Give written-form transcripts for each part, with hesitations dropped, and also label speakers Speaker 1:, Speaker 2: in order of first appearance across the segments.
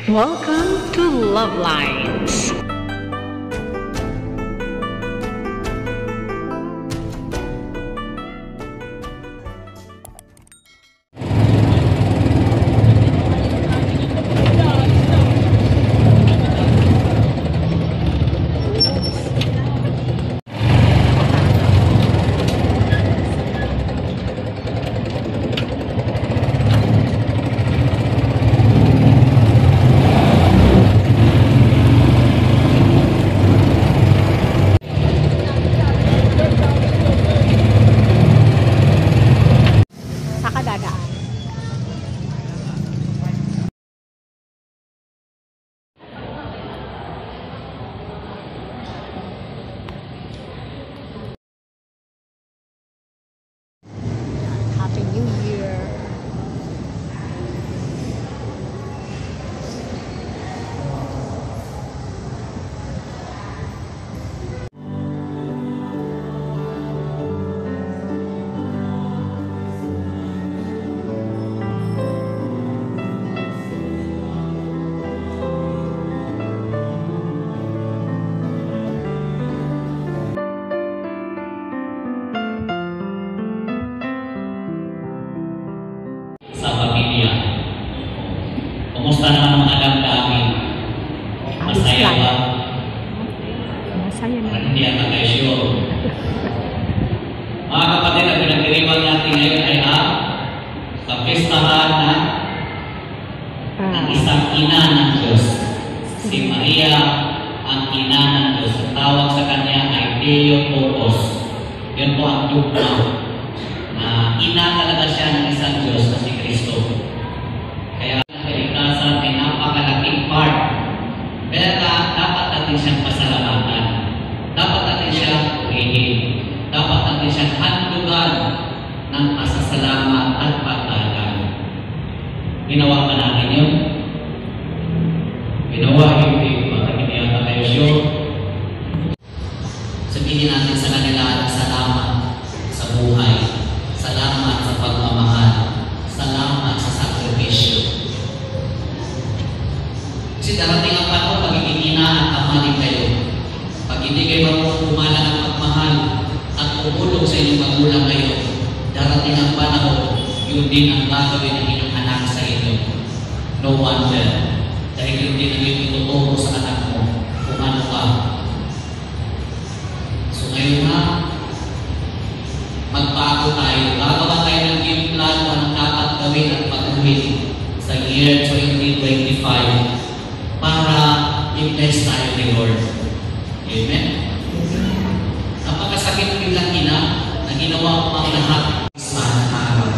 Speaker 1: Welcome to Love Lines.
Speaker 2: Happy New Year!
Speaker 3: Sa pamilya. Kumusta naman ang mga damdamin? Masaya ba?
Speaker 2: Masaya na.
Speaker 3: Hindi ata kayo sure. Mga kapatid, ang pinagdiriwang natin ngayon ay kapistahan ng isang ina ng Diyos. Si Maria, ang ina ng Diyos. Ang tawag sa kanya ay Theotokos. Yun po ang dugma. Na ina talaga siya ng isang Diyos na si Kristo. Kaya ang kaligtasan ay napakalaking part. Kaya dapat natin siyang pasalamatan. Dapat natin siyang purihin. Dapat natin siyang handlugan ng pasasalamat at pagdagan. Ginawa ba natin yun? Ginawa hindi. Bakit hindi ata kayo sure? Sabihin natin sa kanila, salamat sa buhay. Salamat sa pagmamahal. Salamat sa sakripisyo. Kasi darating ang panahon, pag hindi na at amanin kayo. Pag hindi kayo marunong pumalang ang pagmahal at pumulong sa inyong magulang kayo, darating ang panahon, yun din ang gagawin ng inyong anak sa inyo. No wonder. Dahil yun din ang ituturo sa anak mo kung ano ka. So ngayon na, magbago tayo. Gagawa tayo ng game plan kung anong dapat gawin at pag-uwin sa year 2025 para i-bless tayo ni Lord. Amen? Napakasakit bilang ina na ginawa ko ang lahat sa araw.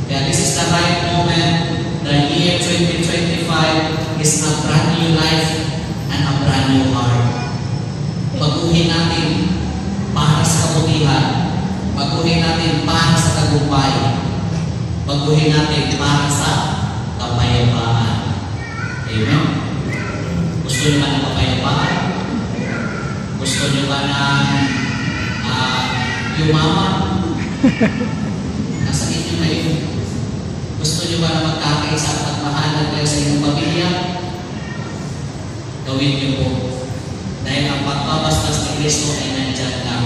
Speaker 3: Kaya this is the right moment. The year 2025 is a brand new life and a brand new heart. Baguhin natin para sa kabutihan. Baguhin natin para sa tagumpay. Baguhin natin para sa kapayapaan. Amen? Gusto nyo ba ng kapayapaan? Gusto nyo ba ng yumaman? Nasa inyo na yun. Gusto nyo ba na magkakaisa at magmahalan kayo sa inyong pamilya? Gawin nyo po. Dahil ang pagbabastas ni Kristo ay nandyan lang.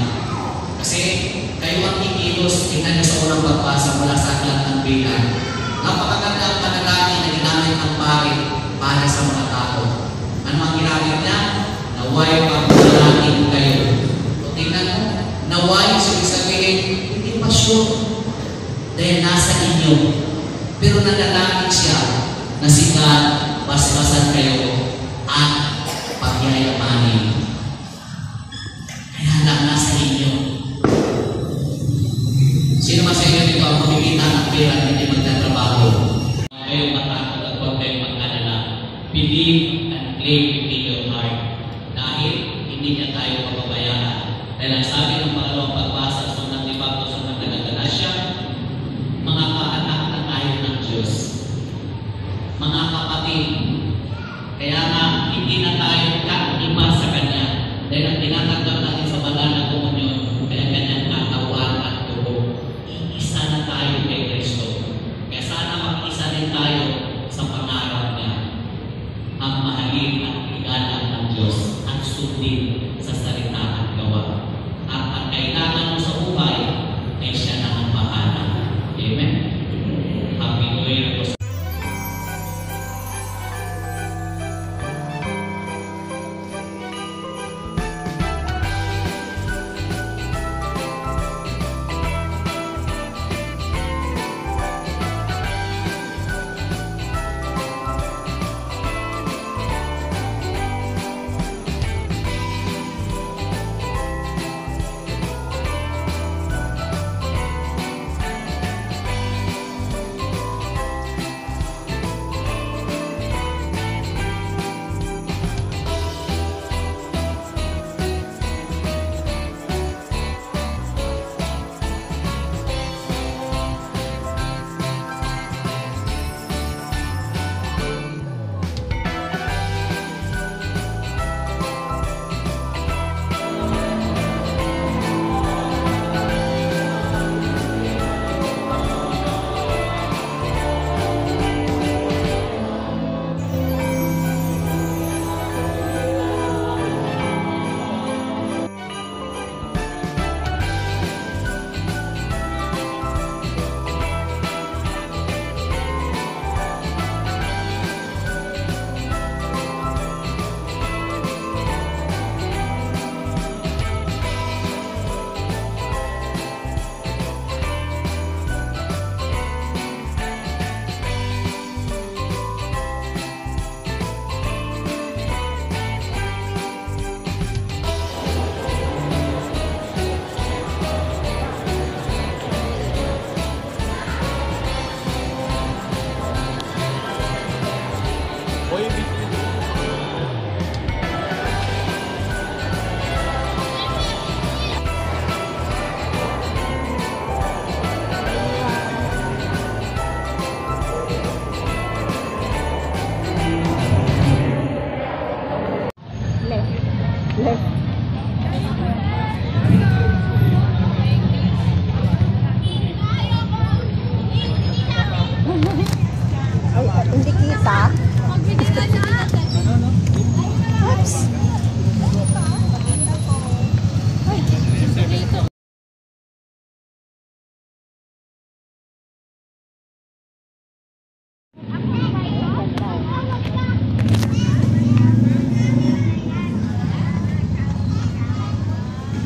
Speaker 3: Kasi kayo ang ikilos, tingnan nyo sa unang pagbasa mula sa aklat ng Bilang. Napakaganda ang panalangin na ginamit ng pari para sa mga tao. Ano ang ginamit niya? Naway pagpalalangin kayo. O tingnan mo, naway, sabihin, hindi pa sure. Dahil nasa inyo. Pero nanalangin siya na sikat, basbasan kayo at pagyayamanin. Kaya lang nasa inyo. Sino man sa inyo dito ang kumikita ng pera at hindi magtatrabaho? Kayong matakot at huwag kayong mag-alala. Believe and claim in your heart. Dahil hindi niya tayo mababayaan. Dahil ang sabi ng pangalawang pagbasa sa unang libro sa mga taga-Galatia, mga kaanak na tayo ng Diyos. Mga kapatid. Kaya nga, hindi na tayo kaiba sa Kanya. Dahil ang tinatanggap natin sa banal na komunyon, kaya Kanyang katawan at dugo. Iisa na tayo kay Kristo.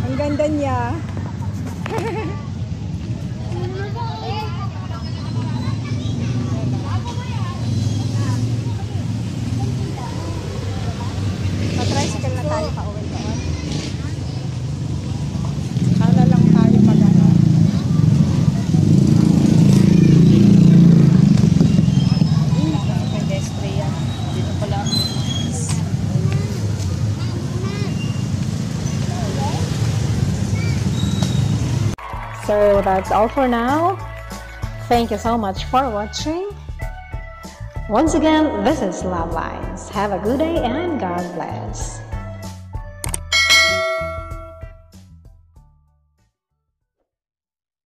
Speaker 2: Ang ganda niya. Pa-tricycle na tayo pauwi doon. Sana lang tayo mag-ano. Pedestrian. Dito pala. So that's all for now. Thank you so much for watching. Once again, this is Love Lines. Have a good day and God bless.